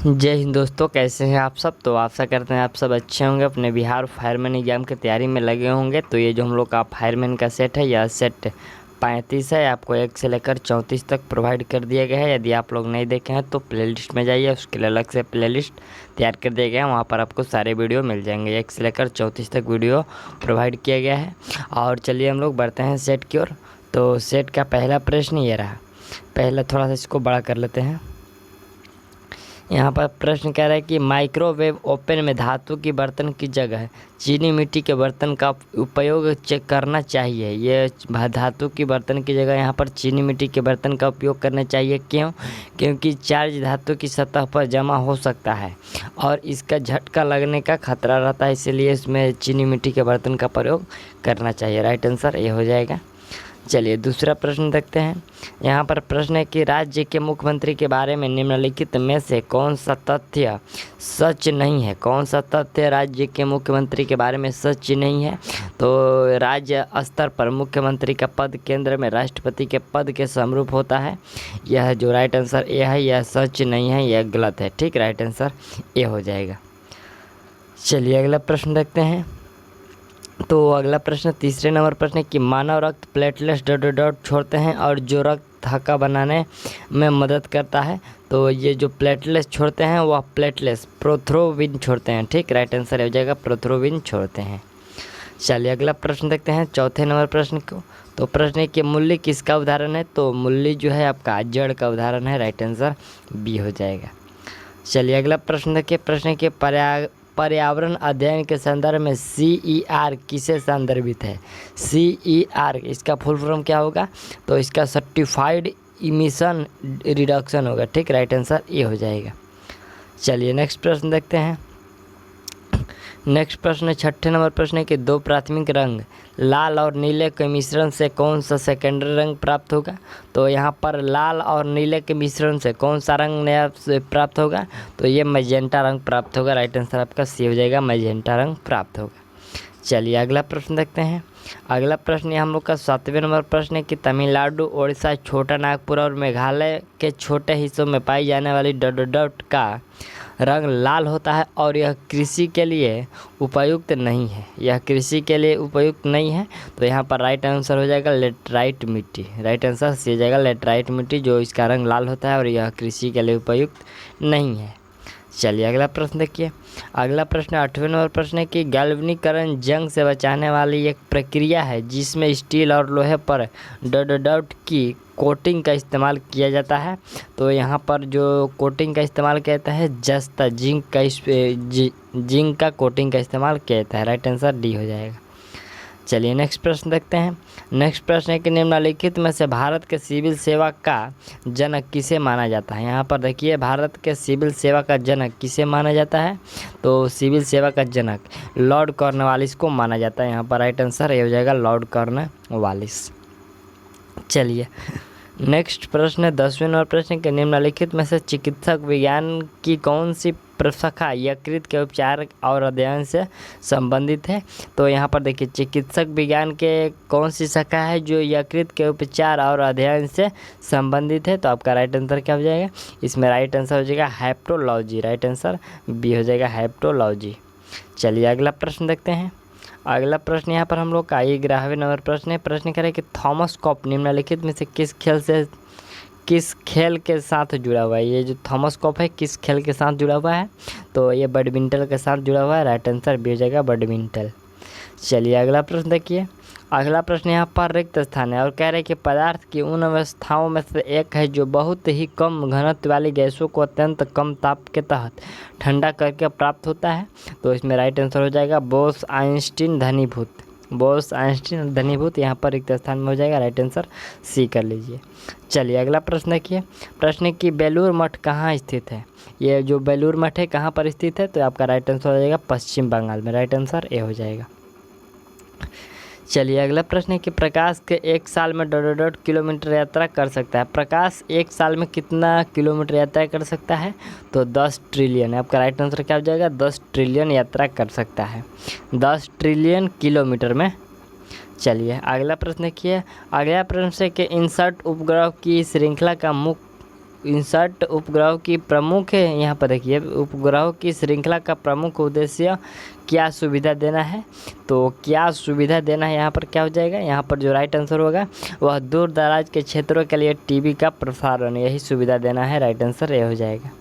जय हिंद दोस्तों, कैसे हैं आप सब। तो आशा करते हैं आप सब अच्छे होंगे, अपने बिहार फायरमैन एग्जाम की तैयारी में लगे होंगे। तो ये जो हम लोग का फायरमैन का सेट है, यह सेट 35 है। आपको 1 से लेकर 34 तक प्रोवाइड कर दिया गया है। यदि आप लोग नहीं देखे हैं तो प्लेलिस्ट में जाइए, उसके लिए अलग से प्लेलिस्ट तैयार कर दिया गया है। वहाँ पर आपको सारे वीडियो मिल जाएंगे। 1 से लेकर 34 तक वीडियो प्रोवाइड किया गया है। और चलिए हम लोग बढ़ते हैं सेट की ओर। तो सेट का पहला प्रश्न ये रहा। पहला थोड़ा सा इसको बड़ा कर लेते हैं। यहाँ पर प्रश्न कह रहा है कि माइक्रोवेव ओवन में धातु की बर्तन की जगह चीनी मिट्टी के बर्तन का उपयोग चेक करना चाहिए। ये धातु की बर्तन की जगह यहाँ पर चीनी मिट्टी के बर्तन का उपयोग करना चाहिए। क्यों? क्योंकि चार्ज धातु की सतह पर जमा हो सकता है और इसका झटका लगने का खतरा रहता है, इसलिए इसमें चीनी मिट्टी के बर्तन का प्रयोग करना चाहिए। राइट आंसर ये हो जाएगा। चलिए दूसरा प्रश्न देखते हैं। यहाँ पर प्रश्न है कि राज्य के मुख्यमंत्री के बारे में निम्नलिखित में से कौन सा तथ्य सच नहीं है। कौन सा तथ्य राज्य के मुख्यमंत्री के बारे में सच नहीं है? तो राज्य स्तर पर मुख्यमंत्री का पद केंद्र में राष्ट्रपति के पद के समरूप होता है। यह जो राइट आंसर ए है, यह सच नहीं है, यह गलत है। ठीक, राइट आंसर ए हो जाएगा। चलिए अगला प्रश्न देखते हैं। तो अगला प्रश्न तीसरे नंबर प्रश्न है कि मानव रक्त प्लेटलेट्स डॉट डॉट डॉट छोड़ते हैं और जो रक्त थक्का बनाने में मदद करता है। तो ये जो प्लेटलेट्स छोड़ते हैं वह प्लेटलेट्स प्रोथ्रोम्बिन छोड़ते हैं। ठीक, राइट आंसर हो जाएगा प्रोथ्रोम्बिन छोड़ते हैं। चलिए अगला प्रश्न देखते हैं, चौथे नंबर प्रश्न को। तो प्रश्न है कि मूल्य किसका उदाहरण है। तो मूल्य जो है आपका जड़ का उदाहरण है। राइट आंसर बी हो जाएगा। चलिए अगला प्रश्न देखिए। प्रश्न के पर्यावरण अध्ययन के संदर्भ में CER किसे संदर्भित है। CER इसका फुल फॉर्म क्या होगा? तो इसका सर्टिफाइड इमिशन रिडक्शन होगा। ठीक, राइट आंसर ये हो जाएगा। चलिए नेक्स्ट प्रश्न देखते हैं। नेक्स्ट प्रश्न छठे नंबर प्रश्न है कि दो प्राथमिक रंग लाल और नीले के मिश्रण से कौन सा सेकेंडरी रंग प्राप्त होगा। तो यहाँ पर लाल और नीले के मिश्रण से कौन सा रंग नया प्राप्त होगा? तो ये मैजेंटा रंग प्राप्त होगा। राइट आंसर आपका सी हो जाएगा, मैजेंटा रंग प्राप्त होगा। चलिए अगला प्रश्न देखते हैं। अगला प्रश्न ये हम लोग का 7वें नंबर प्रश्न है कि तमिलनाडु, उड़ीसा, छोटा नागपुर और मेघालय के छोटे हिस्सों में पाई जाने वाली डॉट डॉट डॉट का रंग लाल होता है और यह कृषि के लिए उपयुक्त नहीं है। यह कृषि के लिए उपयुक्त नहीं है। तो यहाँ पर राइट आंसर हो जाएगा लेटराइट मिट्टी। राइट आंसर सी हो जाएगा लेटराइट मिट्टी, जो इसका रंग लाल होता है और यह कृषि के लिए उपयुक्त नहीं है। चलिए अगला प्रश्न देखिए। अगला प्रश्न 8वें नंबर प्रश्न है कि गैल्वेनीकरण जंग से बचाने वाली एक प्रक्रिया है जिसमें स्टील और लोहे पर डॉट डॉट डॉट की कोटिंग का इस्तेमाल किया जाता है। तो यहाँ पर जो कोटिंग का इस्तेमाल किया जाता है जस्ता जिंक का कोटिंग का इस्तेमाल किया जाता है। राइट आंसर डी हो जाएगा। चलिए नेक्स्ट प्रश्न देखते हैं। नेक्स्ट प्रश्न है कि निम्नलिखित में से भारत के सिविल सेवा का जनक किसे माना जाता है। यहाँ पर देखिए भारत के सिविल सेवा का जनक किसे माना जाता है। तो सिविल सेवा का जनक लॉर्ड कॉर्नवालिस को माना जाता है। यहाँ पर राइट आंसर ये हो जाएगा लॉर्ड कॉर्नवालिस। चलिए नेक्स्ट प्रश्न है 10वें नंबर प्रश्न के निम्नलिखित में से चिकित्सक विज्ञान की कौन सी शाखा यकृत के उपचार और अध्ययन से संबंधित है। तो यहाँ पर देखिए चिकित्सक विज्ञान के कौन सी शाखा है जो यकृत के उपचार और अध्ययन से संबंधित है। तो आपका राइट आंसर क्या हो जाएगा? इसमें राइट आंसर हो जाएगा हेप्टोलॉजी। राइट आंसर बी हो जाएगा हेप्टोलॉजी। चलिए अगला प्रश्न देखते हैं। अगला प्रश्न यहाँ पर हम लोग का 11वें नंबर प्रश्न है। प्रश्न करें कि थॉमस कप निम्नलिखित में से किस खेल के साथ जुड़ा हुआ है। ये जो थॉमस कप है किस खेल के साथ जुड़ा हुआ है। तो ये बैडमिंटन के साथ जुड़ा हुआ है। राइट आंसर बी हो जाएगा बैडमिंटन। चलिए अगला प्रश्न देखिए। अगला प्रश्न यहाँ पर रिक्त स्थान है और कह रहे हैं कि पदार्थ की उन अवस्थाओं में से एक है जो बहुत ही कम घनत्व वाली गैसों को अत्यंत कम ताप के तहत ठंडा करके प्राप्त होता है। तो इसमें राइट आंसर हो जाएगा बोस आइंस्टीन घनीभूत। बोस आइंस्टीन घनीभूत यहाँ पर रिक्त स्थान में हो जाएगा। राइट आंसर सी कर लीजिए। चलिए अगला प्रश्न देखिए। प्रश्न की बेलूर मठ कहाँ स्थित है। ये जो बेलूर मठ है कहाँ पर स्थित है। तो आपका राइट आंसर हो जाएगा पश्चिम बंगाल में। राइट आंसर ए हो जाएगा। चलिए अगला प्रश्न है कि प्रकाश के 1 साल में डॉट डॉट डॉट किलोमीटर यात्रा कर सकता है। प्रकाश 1 साल में कितना किलोमीटर यात्रा कर सकता है। तो 10 ट्रिलियन। आपका राइट आंसर क्या हो जाएगा? 10 ट्रिलियन यात्रा कर सकता है 10 ट्रिलियन किलोमीटर में। चलिए अगला प्रश्न देखिए। अगला प्रश्न है कि इंसर्ट उपग्रह की श्रृंखला का मुख्य इंसर्ट उपग्रह की प्रमुख है, यहाँ पर देखिए उपग्रह की श्रृंखला का प्रमुख उद्देश्य क्या सुविधा देना है। तो क्या सुविधा देना है यहाँ पर क्या हो जाएगा, यहाँ पर जो राइट आंसर होगा वह दूर दराज के क्षेत्रों के लिए टीवी का प्रसारण, यही सुविधा देना है, राइट आंसर ये हो जाएगा।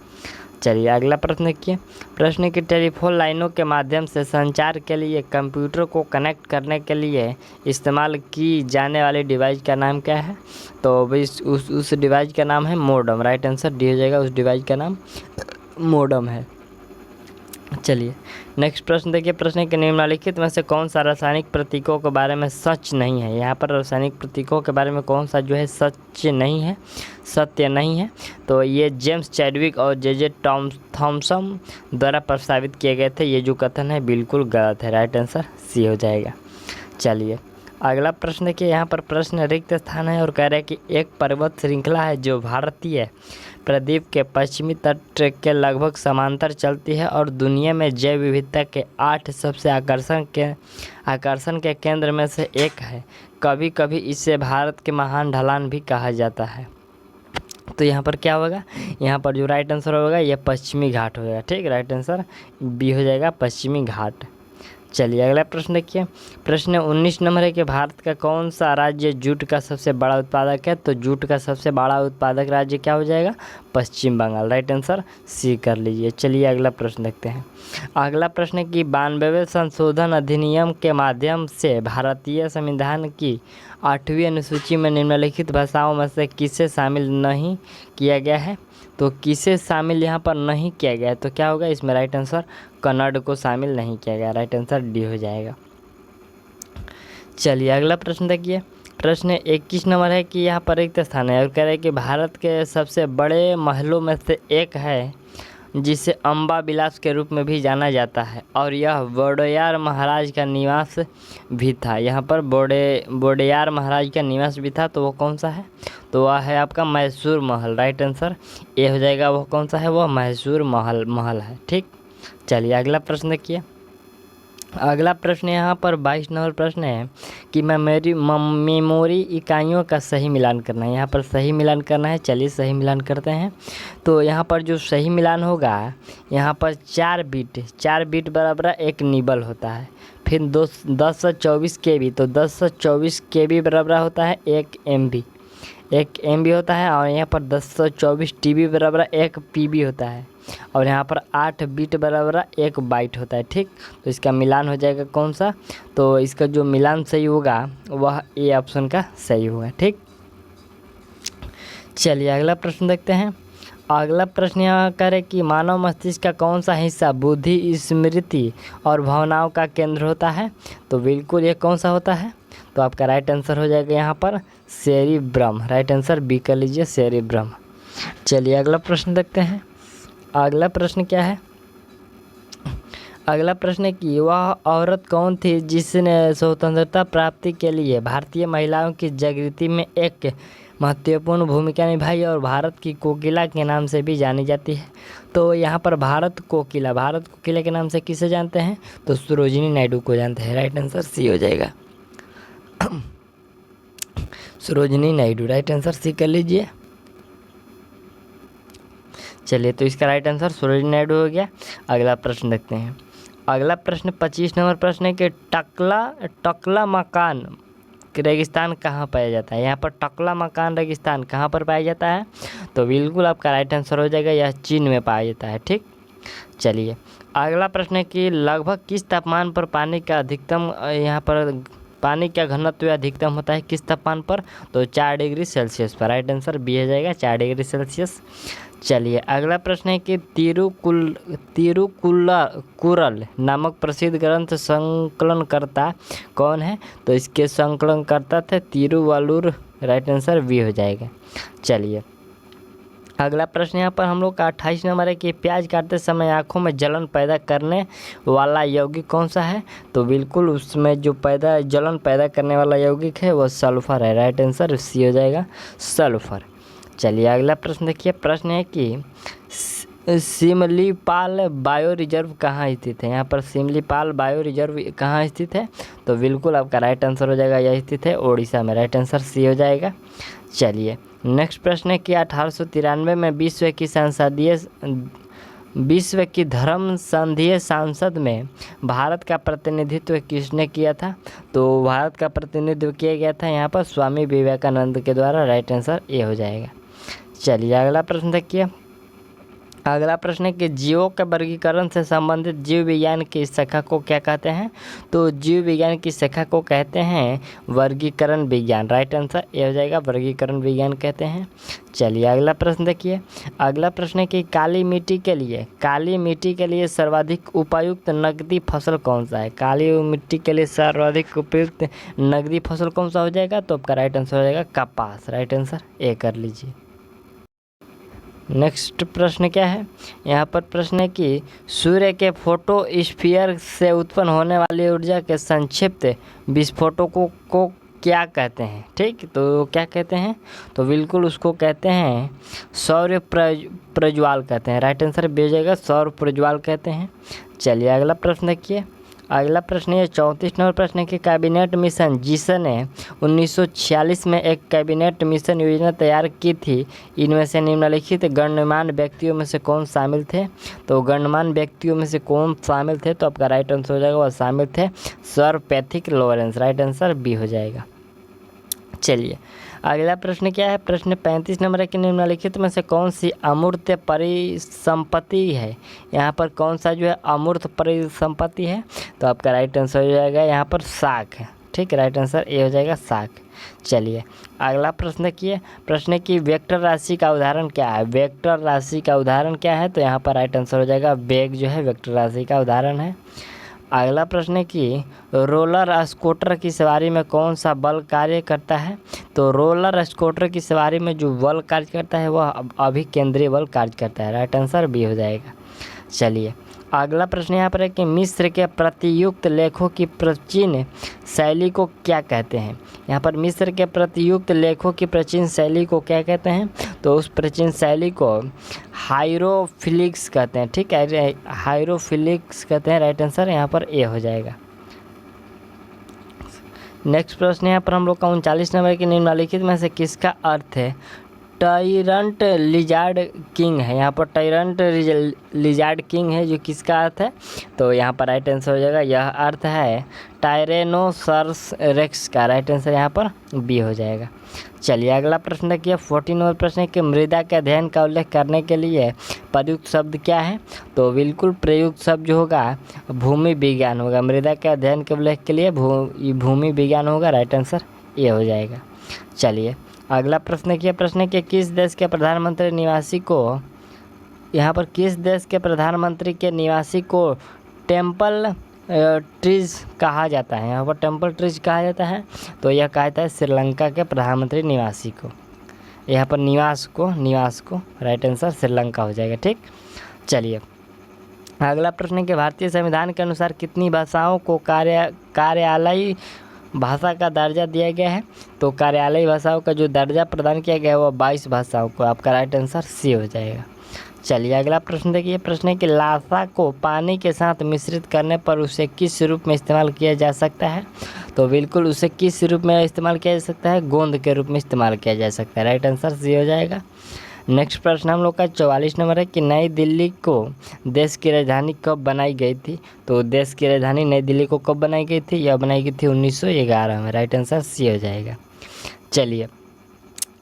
चलिए अगला प्रश्न देखिए। प्रश्न की टेलीफोन लाइनों के माध्यम से संचार के लिए कंप्यूटर को कनेक्ट करने के लिए इस्तेमाल की जाने वाली डिवाइस का नाम क्या है। तो भाई उस डिवाइस का नाम है मोडम, राइट आंसर डी हो जाएगा, उस डिवाइस का नाम मोडम है। चलिए नेक्स्ट प्रश्न देखिए। प्रश्न के निम्नलिखित में से कौन सा रासायनिक प्रतीकों के बारे में सच नहीं है। यहाँ पर रासायनिक प्रतीकों के बारे में कौन सा जो है सच नहीं है, सत्य नहीं है। तो ये जेम्स चैडविक और जे थॉमसन द्वारा प्रस्तावित किए गए थे। ये जो कथन है बिल्कुल गलत है, राइट आंसर सी हो जाएगा। चलिए अगला प्रश्न देखिए। यहाँ पर प्रश्न रिक्त स्थान है और कह रहे हैं कि एक पर्वत श्रृंखला है जो भारतीय प्रदीप के पश्चिमी तट के लगभग समांतर चलती है और दुनिया में जैव विविधता के 8 सबसे आकर्षण के केंद्र में से एक है। कभी कभी इसे भारत के महान ढलान भी कहा जाता है। तो यहाँ पर क्या होगा, यहाँ पर जो राइट आंसर होगा यह पश्चिमी घाट हो जाएगा, ठीक, राइट आंसर बी हो जाएगा, पश्चिमी घाट। चलिए अगला प्रश्न देखिए। प्रश्न 19 नंबर है कि भारत का कौन सा राज्य जूट का सबसे बड़ा उत्पादक है। तो जूट का सबसे बड़ा उत्पादक राज्य क्या हो जाएगा, पश्चिम बंगाल, राइट आंसर सी कर लीजिए। चलिए अगला प्रश्न देखते हैं। अगला प्रश्न है कि 92वें संशोधन अधिनियम के माध्यम से भारतीय संविधान की 8वीं अनुसूची में निम्नलिखित भाषाओं में से किसे शामिल नहीं किया गया है। तो किसे शामिल यहाँ पर नहीं किया गया है, तो क्या होगा इसमें राइट आंसर कन्नड़ को शामिल नहीं किया गया, राइट आंसर डी हो जाएगा। चलिए अगला प्रश्न देखिए। प्रश्न 21 नंबर है कि यहाँ पर रिक्त स्थान है और कह रहे हैं कि भारत के सबसे बड़े महलों में से एक है जिसे अम्बा विलास के रूप में भी जाना जाता है और यह वोडेयार महाराज का निवास भी था। यहाँ पर वोडेयार महाराज का निवास भी था, तो वो कौन सा है, तो वह है आपका मैसूर महल, राइट आंसर ए हो जाएगा। वह कौन सा है, वह मैसूर महल है, ठीक। चलिए अगला प्रश्न देखिए। अगला प्रश्न यहाँ पर 22 नंबर प्रश्न है कि मेमोरी इकाइयों का सही मिलान करना है। यहाँ पर सही मिलान करना है, चलिए सही मिलान करते हैं। तो यहाँ पर जो सही मिलान होगा, यहाँ पर 4 बिट बराबर 1 निबल होता है। फिर 1024 KB, तो 1024 KB बराबर होता है 1 MB होता है। और यहाँ पर 1024 TB बराबर 1 PB होता है। और यहाँ पर 8 बिट बराबर 1 बाइट होता है, ठीक। तो इसका मिलान हो जाएगा कौन सा, तो इसका जो मिलान सही होगा वह ए ऑप्शन का सही होगा, ठीक। चलिए अगला प्रश्न देखते हैं। अगला प्रश्न यहाँ करें कि मानव मस्तिष्क का कौन सा हिस्सा बुद्धि, स्मृति और भावनाओं का केंद्र होता है। तो बिल्कुल ये कौन सा होता है, तो आपका राइट आंसर हो जाएगा यहाँ पर सेरिब्रम, राइट आंसर बी कर लीजिए, सेरिब्रम। चलिए अगला प्रश्न देखते हैं। अगला प्रश्न क्या है, अगला प्रश्न है कि वह औरत कौन थी जिसने स्वतंत्रता प्राप्ति के लिए भारतीय महिलाओं की जागृति में एक महत्वपूर्ण भूमिका निभाई और भारत की कोकिला के नाम से भी जानी जाती है। तो यहाँ पर भारत कोकिला के नाम से किसे जानते हैं, तो सरोजिनी नायडू को जानते हैं, राइट आंसर सी हो जाएगा, Sarojini Naidu, right answer C कर लीजिए। चलिए तो इसका राइट आंसर सरोजिनी नायडू हो गया। अगला प्रश्न देखते हैं। अगला प्रश्न 25 नंबर प्रश्न है कि टकला मकान रेगिस्तान कहाँ पाया जाता है। यहाँ पर टकला मकान रेगिस्तान कहाँ पर पाया जाता है, तो बिल्कुल आपका राइट आंसर हो जाएगा, यह चीन में पाया जाता है, ठीक। चलिए अगला प्रश्न है कि लगभग किस तापमान पर पानी का अधिकतम, यहाँ पर पानी का घनत्व अधिकतम होता है किस तापमान पर, तो 4 डिग्री सेल्सियस पर, राइट आंसर बी हो जाएगा, 4 डिग्री सेल्सियस। चलिए अगला प्रश्न है कि तिरुकुरल नामक प्रसिद्ध ग्रंथ संकलनकर्ता कौन है, तो इसके संकलनकर्ता थे तिरुवल्लुर, राइट आंसर बी हो जाएगा। चलिए अगला प्रश्न यहाँ पर हम लोग का 28 नंबर है कि प्याज काटते समय आँखों में जलन पैदा करने वाला यौगिक कौन सा है, तो बिल्कुल उसमें जो जलन पैदा करने वाला यौगिक है वो सल्फर है, राइट आंसर सी हो जाएगा, सल्फर। चलिए अगला प्रश्न देखिए। प्रश्न है कि सिमलीपाल बायो रिजर्व कहाँ स्थित है। यहाँ पर सिमलीपाल बायो रिजर्व कहाँ स्थित है, तो बिल्कुल आपका राइट आंसर हो जाएगा, यह स्थित है ओडिशा में, राइट आंसर सी हो जाएगा। चलिए नेक्स्ट प्रश्न है कि 1893 में विश्व की धर्म संघीय संसद में भारत का प्रतिनिधित्व किसने किया था? तो भारत का प्रतिनिधित्व किया गया था यहाँ पर स्वामी विवेकानंद के द्वारा। राइट आंसर ए हो जाएगा। चलिए अगला प्रश्न देखिए। अगला प्रश्न है कि जीवों के वर्गीकरण से संबंधित जीव विज्ञान की शाखा को क्या कहते हैं? तो जीव विज्ञान की शाखा को कहते हैं वर्गीकरण विज्ञान। राइट आंसर ए हो जाएगा, वर्गीकरण विज्ञान कहते हैं। चलिए अगला प्रश्न देखिए। अगला प्रश्न है कि काली मिट्टी के लिए सर्वाधिक उपयुक्त नकदी फसल कौन सा है? काली मिट्टी के लिए सर्वाधिक उपयुक्त नकदी फसल कौन सा हो जाएगा? तो आपका राइट आंसर हो जाएगा कपास। राइट आंसर ए कर लीजिए। नेक्स्ट प्रश्न क्या है? यहाँ पर प्रश्न है कि सूर्य के फोटोस्फीयर से उत्पन्न होने वाली ऊर्जा के संक्षिप्त विस्फोटों को क्या कहते हैं? ठीक, तो क्या कहते हैं? तो बिल्कुल उसको कहते हैं सौर प्रज्वाल कहते हैं। राइट आंसर बी हो जाएगा, सौर प्रज्वाल कहते हैं। चलिए अगला प्रश्न देखिए। अगला प्रश्न है 34 नंबर प्रश्न है कि कैबिनेट मिशन जिसने 1946 में एक कैबिनेट मिशन योजना तैयार की थी, इनमें से निम्नलिखित गणमान्य व्यक्तियों में से कौन शामिल थे? तो गणमान्य व्यक्तियों में से कौन शामिल थे? तो आपका राइट आंसर हो जाएगा, वह शामिल थे sir Patrick Lawrence. Right answer B हो जाएगा। चलिए अगला प्रश्न क्या है? प्रश्न 35 नंबर है कि निम्नलिखित में से कौन सी अमूर्त परिसंपत्ति है? यहाँ पर कौन सा जो है अमूर्त परिसंपत्ति है? तो आपका राइट आंसर हो जाएगा यहाँ पर साख है। ठीक, राइट आंसर ए हो जाएगा साख। चलिए अगला प्रश्न देखिए। प्रश्न की वेक्टर राशि का उदाहरण क्या है? वेक्टर राशि का उदाहरण क्या है? तो यहाँ पर राइट आंसर हो जाएगा वेग जो है वेक्टर राशि का उदाहरण है। अगला प्रश्न है कि रोलर स्कूटर की सवारी में कौन सा बल कार्य करता है? तो रोलर स्कूटर की सवारी में जो बल कार्य करता है वह अभिकेंद्रीय बल कार्य करता है। राइट आंसर बी हो जाएगा। चलिए अगला प्रश्न यहाँ पर है कि मिस्र के प्रतियुक्त लेखों की प्राचीन शैली को क्या कहते हैं? यहाँ पर मिस्र के प्रतियुक्त लेखों की प्राचीन शैली को क्या कहते हैं? तो उस प्राचीन शैली को हायरोफिलिक्स कहते हैं। ठीक है, हायरोफिलिक्स कहते हैं। राइट आंसर यहाँ पर ए हो जाएगा। नेक्स्ट प्रश्न यहाँ पर हम लोग का 39 नंबर की निम्नलिखित में से किसका अर्थ है टायरंट लिजार्ड किंग है? यहाँ पर टायरंट लिजार्ड किंग है, जो किसका अर्थ है? तो यहाँ पर राइट आंसर हो जाएगा, यह अर्थ है टायरेनोसॉरस रेक्स का। राइट आंसर यहाँ पर बी हो जाएगा। चलिए अगला प्रश्न देखिए। 14 नंबर प्रश्न है कि मृदा के अध्ययन का उल्लेख करने के लिए प्रयुक्त शब्द क्या है? तो बिल्कुल प्रयुक्त शब्द जो होगा भूमि विज्ञान होगा। मृदा के अध्ययन के उल्लेख के लिए भूमि विज्ञान होगा। राइट आंसर ए हो जाएगा। चलिए अगला प्रश्न देखिए। प्रश्न है कि किस देश के प्रधानमंत्री निवासी को, यहाँ पर किस देश के प्रधानमंत्री के निवासी को टेम्पल ट्रीज कहा जाता है? यहाँ पर टेम्पल ट्रीज कहा जाता है, तो यह कहा जाता है श्रीलंका के प्रधानमंत्री निवासी को। यहाँ पर निवास को राइट आंसर श्रीलंका हो जाएगा। ठीक, चलिए अगला प्रश्न है कि भारतीय संविधान के अनुसार कितनी भाषाओं को कार्यालयी भाषा का दर्जा दिया गया है? तो कार्यालयी भाषाओं का जो दर्जा प्रदान किया गया है वह 22 भाषाओं को। आपका राइट आंसर सी हो जाएगा। चलिए अगला प्रश्न देखिए। प्रश्न है कि लासा को पानी के साथ मिश्रित करने पर उसे किस रूप में इस्तेमाल किया जा सकता है? तो बिल्कुल उसे किस रूप में इस्तेमाल किया जा सकता है? गोंद के रूप में इस्तेमाल किया जा सकता है। राइट आंसर सी हो जाएगा। नेक्स्ट प्रश्न हम लोग का 44 नंबर है कि नई दिल्ली को देश की राजधानी कब बनाई गई थी? तो देश की राजधानी नई दिल्ली को कब बनाई गई थी? यह बनाई गई थी 1911 में। राइट आंसर सी हो जाएगा। चलिए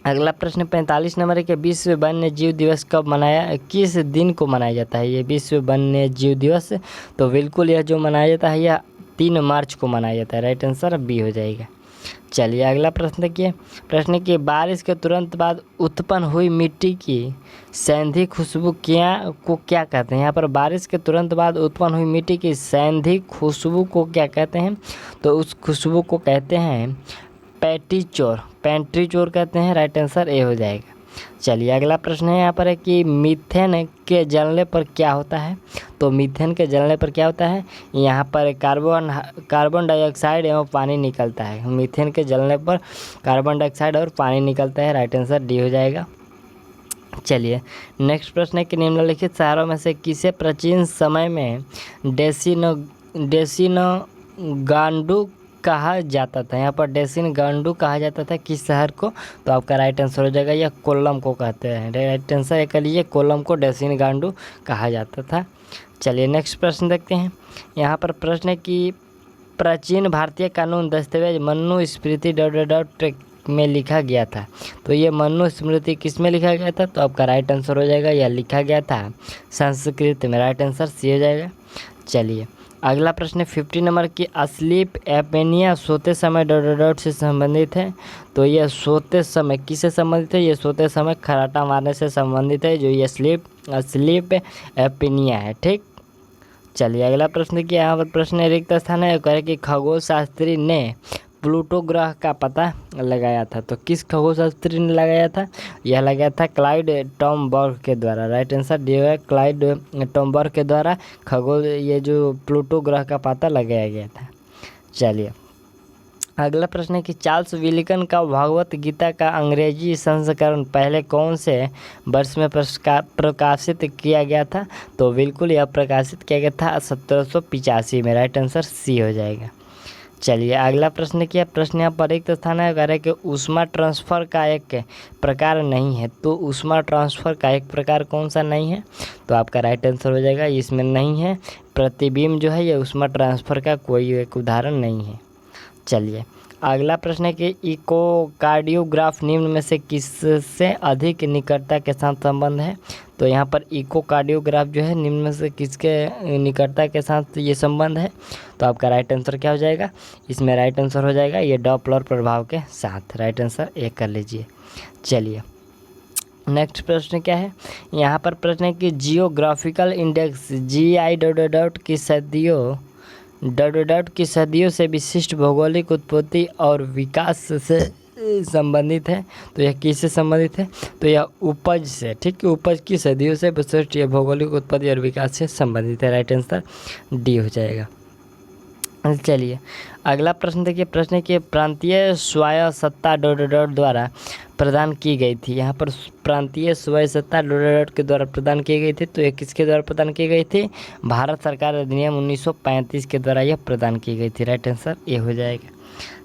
अगला प्रश्न 45 नंबर है कि विश्व वन्य जीव दिवस कब मनाया, किस दिन को मनाया जाता है? ये विश्व वन्य जीव दिवस, तो बिल्कुल यह जो मनाया जाता है यह 3 मार्च को मनाया जाता है। राइट आंसर बी हो जाएगा। चलिए अगला प्रश्न देखिए। प्रश्न की बारिश के तुरंत बाद उत्पन्न हुई मिट्टी की सैंधी खुशबू को क्या कहते हैं? यहाँ पर बारिश के तुरंत बाद उत्पन्न हुई मिट्टी की सैंधी खुशबू को क्या कहते हैं? तो उस खुशबू को कहते हैं पेंट्री चोर कहते हैं। राइट आंसर ए हो जाएगा। चलिए अगला प्रश्न है यहाँ पर है कि मीथेन के जलने पर क्या होता है? तो मीथेन के जलने पर क्या होता है? यहाँ पर कार्बन डाइऑक्साइड एवं पानी निकलता है। मीथेन के जलने पर कार्बन डाइऑक्साइड और पानी निकलता है। राइट आंसर डी हो जाएगा। चलिए नेक्स्ट प्रश्न है कि निम्नलिखित शहरों में से किसे प्राचीन समय में डेसिनोगांडू कहा जाता था। यहाँ पर डेसिनगांडू कहा जाता था किस शहर को? तो आपका राइट आंसर हो जाएगा, यह कोल्लम को कहते हैं। राइट आंसर एक लीजिए, कोल्लम को डेसिनगांडू कहा जाता था। चलिए नेक्स्ट प्रश्न देखते हैं। यहाँ पर प्रश्न है कि प्राचीन भारतीय कानून दस्तावेज मनुस्मृति में लिखा गया था। तो ये मनुस्मृति किस में लिखा गया था? तो आपका राइट आंसर हो जाएगा, यह लिखा गया था संस्कृत में। राइट आंसर सी हो जाएगा। चलिए अगला प्रश्न 50 नंबर की स्लीप एपनिया सोते समय से संबंधित है। तो यह सोते समय किससे संबंधित है? ये सोते समय खर्राटा मारने से संबंधित है, जो ये स्लीप एपनिया है। ठीक, चलिए अगला प्रश्न की यहाँ पर प्रश्न रिक्त स्थान है, कह कि खगोल शास्त्री ने प्लूटो ग्रह का पता लगाया था। तो किस खगोल शास्त्री ने लगाया था? यह लगाया था क्लाइड टॉमबर्ग के द्वारा। राइट आंसर डी है, क्लाइड टॉमबर्ग के द्वारा खगोल ये जो प्लूटो ग्रह का पता लगाया गया था। चलिए अगला प्रश्न है कि चार्ल्स विल्किन का भगवत गीता का अंग्रेजी संस्करण पहले कौन से वर्ष में प्रकाशित किया गया था? तो बिल्कुल यह प्रकाशित किया गया था 1785 में। राइट आंसर सी हो जाएगा। चलिए अगला प्रश्न किया, प्रश्न यहाँ पर रिक्त स्थान है, कह रहे कि ऊष्मा ट्रांसफ़र का एक प्रकार नहीं है। तो ऊष्मा ट्रांसफ़र का एक प्रकार कौन सा नहीं है? तो आपका राइट आंसर हो जाएगा, इसमें नहीं है। प्रतिबिंब जो है ये ऊष्मा ट्रांसफ़र का कोई एक उदाहरण नहीं है। चलिए अगला प्रश्न है कि इकोकार्डियोग्राफ निम्न में से किससे अधिक निकटता के साथ संबंध है? तो यहाँ पर इकोकार्डियोग्राफ जो है निम्न में से किसके निकटता के साथ ये संबंध है? तो आपका राइट आंसर क्या हो जाएगा? इसमें राइट आंसर हो जाएगा ये डॉपलर प्रभाव के साथ। राइट आंसर एक कर लीजिए। चलिए नेक्स्ट प्रश्न क्या है? यहाँ पर प्रश्न है कि जियोग्राफिकल इंडेक्स GI की सदियों से विशिष्ट भौगोलिक उत्पत्ति और विकास से संबंधित है। तो यह किससे संबंधित है? तो यह उपज से। ठीक है, उपज की सदियों से विशिष्ट यह भौगोलिक उत्पत्ति और विकास से संबंधित है। राइट आंसर डी हो जाएगा। चलिए अगला प्रश्न देखिए, प्रश्न है कि प्रांतीय स्वायत्तता द्वारा प्रदान की गई थी। यहाँ पर प्रांतीय स्वायत्तता के द्वारा प्रदान की गई थी। तो ये किसके द्वारा प्रदान की गई थी? भारत सरकार अधिनियम 1935 के द्वारा यह प्रदान की गई थी। राइट आंसर ये हो जाएगा।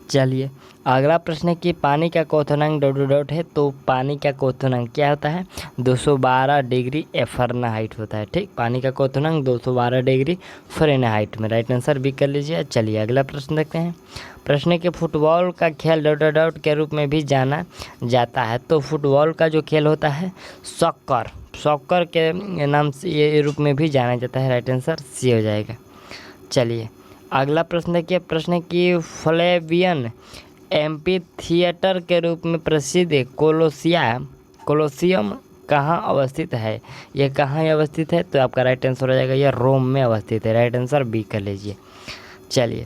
चलिए अगला प्रश्न है कि पानी का क्वथनांक है। तो पानी का क्वथनांक क्या होता है? 212 डिग्री फ़ारेनहाइट होता है। ठीक, पानी का क्वथनांक 212 डिग्री फ़ारेनहाइट में। राइट आंसर भी कर लीजिए। चलिए अगला प्रश्न देखते हैं। प्रश्न है कि फुटबॉल का खेल के रूप में भी जाना जाता है। तो फुटबॉल का जो खेल होता है सॉकर के नाम से ये रूप में भी जाना जाता है। राइट आंसर सी हो जाएगा। चलिए अगला प्रश्न देखिए, प्रश्न है कि फ्लेवियन एम्पी थिएटर के रूप में प्रसिद्ध कोलोसियम कहाँ अवस्थित है? यह कहाँ अवस्थित है? तो आपका राइट आंसर हो जाएगा, यह रोम में अवस्थित है। राइट आंसर बी कर लीजिए। चलिए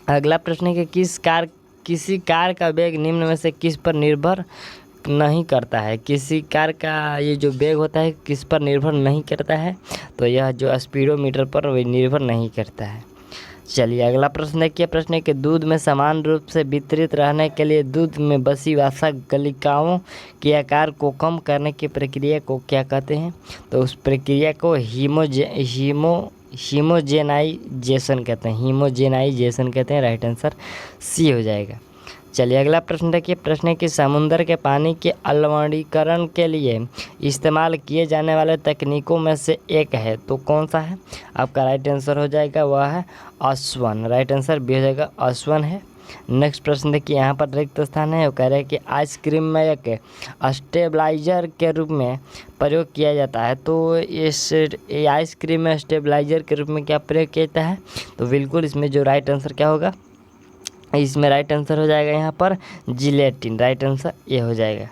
अगला प्रश्न है कि किसी कार का वेग निम्न में से किस पर निर्भर नहीं करता है? किसी कार का ये जो वेग होता है किस पर निर्भर नहीं करता है? तो यह जो स्पीडोमीटर पर वे निर्भर नहीं करता है। चलिए अगला प्रश्न देखिए, प्रश्न है कि दूध में समान रूप से वितरित रहने के लिए दूध में बसी वसा गलिकाओं के आकार को कम करने की प्रक्रिया को क्या कहते हैं? तो उस प्रक्रिया को हीमोजेनाइजेशन कहते हैं। राइट आंसर सी हो जाएगा। चलिए अगला प्रश्न देखिए, प्रश्न है कि समुद्र के पानी के अलवणीकरण के लिए इस्तेमाल किए जाने वाले तकनीकों में से एक है। तो कौन सा है? आपका राइट आंसर हो जाएगा वह है आसवन। राइट आंसर बी हो जाएगा, आसवन है। नेक्स्ट प्रश्न देखिए, यहाँ पर रिक्त स्थान है, वो कह रहे हैं कि आइसक्रीम में एक स्टेबलाइजर के रूप में प्रयोग किया जाता है। तो इस आइसक्रीम में स्टेबलाइजर के रूप में क्या प्रयोग किया जाता है? तो बिल्कुल इसमें जो राइट आंसर क्या होगा? इसमें राइट आंसर हो जाएगा यहाँ पर जिलेटिन। राइट आंसर ये हो जाएगा।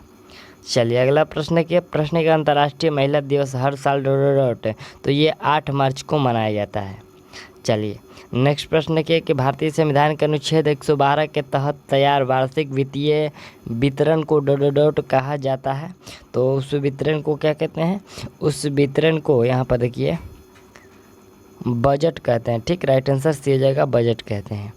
चलिए अगला प्रश्न के अंतर्राष्ट्रीय महिला दिवस हर साल तो ये 8 मार्च को मनाया जाता है। चलिए नेक्स्ट प्रश्न कि भारतीय संविधान के अनुच्छेद 112 के तहत तैयार वार्षिक वित्तीय वितरण को कहा जाता है। तो उस वितरण को क्या कहते हैं? उस वितरण को यहाँ पर देखिए बजट कहते हैं। ठीक, राइट आंसर सी हो जाएगा, बजट कहते हैं।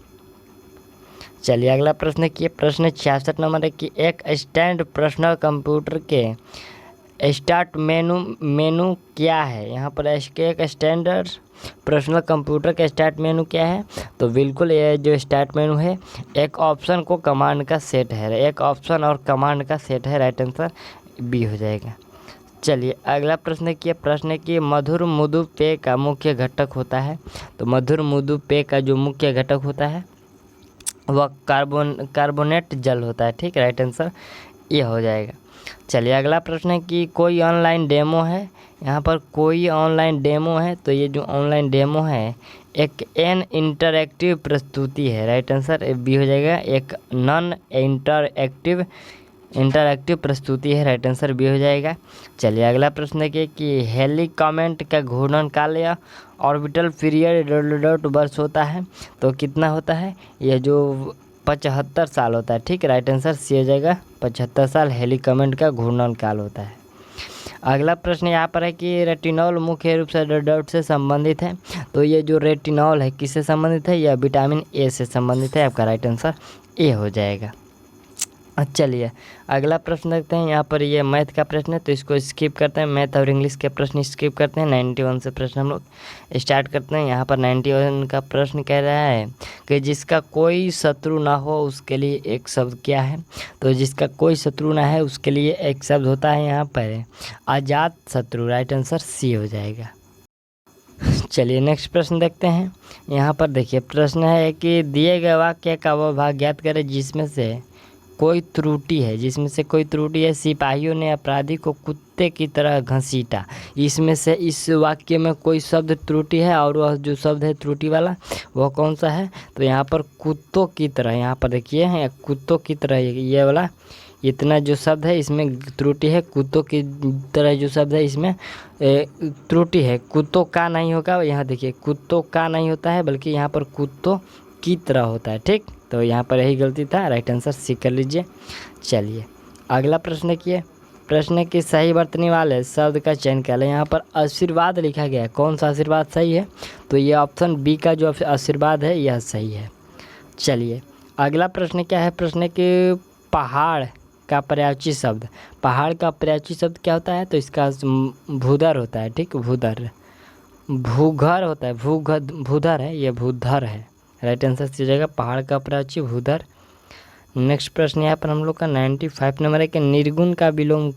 चलिए अगला प्रश्न कि प्रश्न 66 नंबर है कि एक स्टैंड पर्सनल कंप्यूटर के स्टार्ट मेनू क्या है? यहाँ पर एक स्टैंडर्ड पर्सनल कंप्यूटर का स्टार्ट मेनू क्या है? तो बिल्कुल ये जो स्टार्ट मेनू है एक ऑप्शन को कमांड का सेट है, एक ऑप्शन और कमांड का सेट है। राइट आंसर बी हो जाएगा। चलिए अगला प्रश्न है कि मधुर मृदु पेय का मुख्य घटक होता है। तो मधुर मृदु पेय का जो मुख्य घटक होता है वह कार्बोनेट जल होता है। ठीक, राइट आंसर ये हो जाएगा। चलिए अगला प्रश्न है कि कोई ऑनलाइन डेमो है। यहाँ पर कोई ऑनलाइन डेमो है, तो ये जो ऑनलाइन डेमो है एक इंटरएक्टिव प्रस्तुति है। राइट आंसर बी हो जाएगा। एक नॉन इंटरएक्टिव प्रस्तुति है। राइट आंसर बी हो जाएगा। चलिए अगला प्रश्न है कि हेलिकॉमेंट का घूर्णन काल या ऑर्बिटल पीरियड वर्ष होता है। तो कितना होता है? यह जो 75 साल होता है। ठीक, राइट आंसर सी हो जाएगा। 75 साल हेलिकॉमेंट का घूर्णन काल होता है। अगला प्रश्न यहाँ पर है कि रेटिनॉल मुख्य रूप से डॉट से संबंधित है। तो ये जो रेटिनॉल है किससे संबंधित है? यह विटामिन ए से संबंधित है। आपका राइट आंसर ए हो जाएगा। चलिए अगला प्रश्न देखते हैं। यहाँ पर ये मैथ का प्रश्न है, तो इसको स्किप करते हैं। मैथ और इंग्लिश के प्रश्न स्किप करते हैं। 91 से प्रश्न हम लोग स्टार्ट करते हैं। यहाँ पर 91 का प्रश्न कह रहा है कि जिसका कोई शत्रु ना हो उसके लिए एक शब्द क्या है? तो जिसका कोई शत्रु ना है उसके लिए एक शब्द होता है यहाँ पर अजात शत्रु। राइट आंसर सी हो जाएगा। चलिए नेक्स्ट प्रश्न देखते हैं। यहाँ पर देखिए प्रश्न है कि दिए गए वाक्य का वह भाग ज्ञात करें जिसमें से कोई त्रुटि है। सिपाहियों ने अपराधी को कुत्ते की तरह घसीटा। इसमें से इस वाक्य में कोई शब्द त्रुटि है और वह जो शब्द है त्रुटि वाला वह कौन सा है? तो यहाँ पर कुत्तों की तरह, यहाँ पर देखिए कुत्तों की तरह ये वाला इतना जो शब्द है इसमें त्रुटि है। कुत्तों की तरह जो शब्द है इसमें त्रुटि है। कुत्तों का नहीं होगा, यहाँ देखिए कुत्तों का नहीं होता है बल्कि यहाँ पर कुत्तों की तरह होता है। ठीक, तो यहाँ पर यही गलती था। राइट आंसर सी कर लीजिए। चलिए अगला प्रश्न की सही वर्तनी वाले शब्द का चयन कर लें। यहाँ पर आशीर्वाद लिखा गया है, कौन सा आशीर्वाद सही है? तो ये ऑप्शन बी का जो आशीर्वाद है यह सही है। चलिए अगला प्रश्न क्या है? प्रश्न के पहाड़ का पर्यायवाची शब्द, पहाड़ का पर्यायवाची शब्द क्या होता है? तो इसका भूधर होता है। ठीक, भूधर, भूघर होता है, भूधर है, ये भूधर है। राइट आंसर सी जगह पहाड़ का पर्यायवाची भूधर। नेक्स्ट प्रश्न यहाँ पर हम लोग का 95 नंबर है कि निर्गुण का विलोम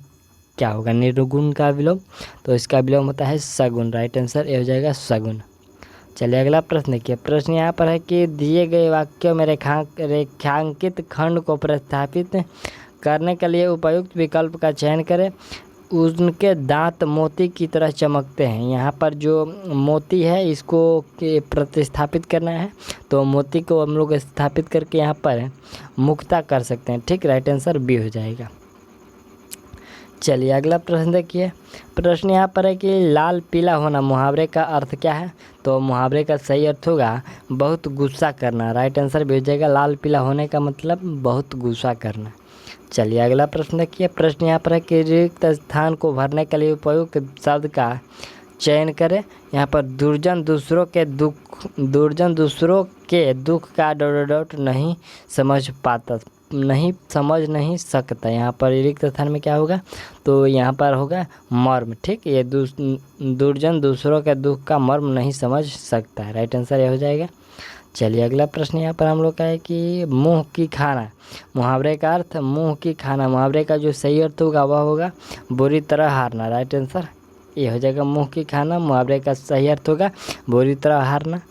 क्या होगा? निर्गुण का विलोम, तो इसका विलोम होता है सगुण। राइट आंसर ये हो जाएगा सगुण। चलिए अगला प्रश्न देखिए। प्रश्न यहाँ पर है कि दिए गए वाक्यों में रेखांकित खंड को प्रतिस्थापित करने के लिए उपयुक्त विकल्प का चयन करें। उनके दांत मोती की तरह चमकते हैं। यहाँ पर जो मोती है इसको प्रतिस्थापित करना है, तो मोती को हम लोग स्थापित करके यहाँ पर मुक्ता कर सकते हैं। ठीक, राइट आंसर बी हो जाएगा। चलिए अगला प्रश्न देखिए। प्रश्न यहाँ पर है कि लाल पीला होना मुहावरे का अर्थ क्या है? तो मुहावरे का सही अर्थ होगा बहुत गुस्सा करना। राइट आंसर भी हो जाएगा। लाल पीला होने का मतलब बहुत गुस्सा करना। चलिए अगला प्रश्न देखिए। प्रश्न यहाँ पर है कि रिक्त स्थान को भरने के लिए उपयुक्त शब्द का चयन करें। यहाँ पर दुर्जन दूसरों के दुख का डॉट नहीं समझ सकता। यहाँ पर रिक्त स्थान में क्या होगा? तो यहाँ पर होगा मर्म। ठीक, ये दुर्जन दूसरों के दुख का मर्म नहीं समझ सकता है। राइट आंसर ये हो जाएगा। चलिए अगला प्रश्न यहाँ पर हम लोग का है कि मुँह की खाना मुहावरे का अर्थ, मुँह की खाना मुहावरे का जो सही अर्थ होगा वह होगा बुरी तरह हारना। राइट आंसर ये हो जाएगा। मुँह की खाना मुहावरे का सही अर्थ होगा बुरी तरह हारना।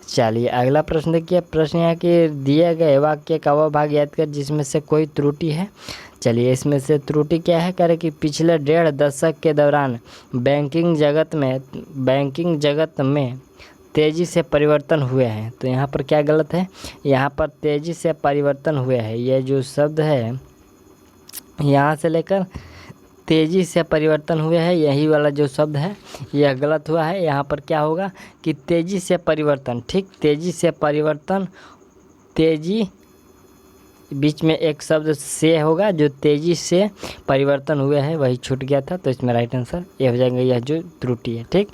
चलिए अगला प्रश्न देखिए। प्रश्न यहाँ कि दिए गए वाक्य का वह भाग याद कर जिसमें से कोई त्रुटि है। चलिए इसमें से त्रुटि क्या है? करें कि पिछले 1.5 दशक के दौरान बैंकिंग जगत में तेज़ी से परिवर्तन हुए हैं। तो यहाँ पर क्या गलत है? यहाँ पर तेज़ी से परिवर्तन हुए हैं, ये जो शब्द है यहाँ से लेकर तेज़ी से परिवर्तन हुए हैं, यही वाला जो शब्द है यह गलत हुआ है। यहाँ पर क्या होगा कि तेज़ी से परिवर्तन। ठीक, तेज़ी से परिवर्तन, तेज़ी बीच में एक शब्द से होगा, जो तेज़ी से परिवर्तन हुए हैं वही छूट गया था, तो इसमें राइट आंसर ये हो जाएगा, यह जो त्रुटि है। ठीक,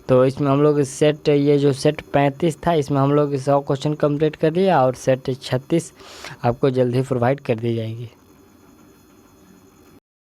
तो इसमें हम लोग सेट 35 था, इसमें हम लोग 100 क्वेश्चन कंप्लीट कर लिया और सेट 36 आपको जल्दी प्रोवाइड कर दी जाएगी।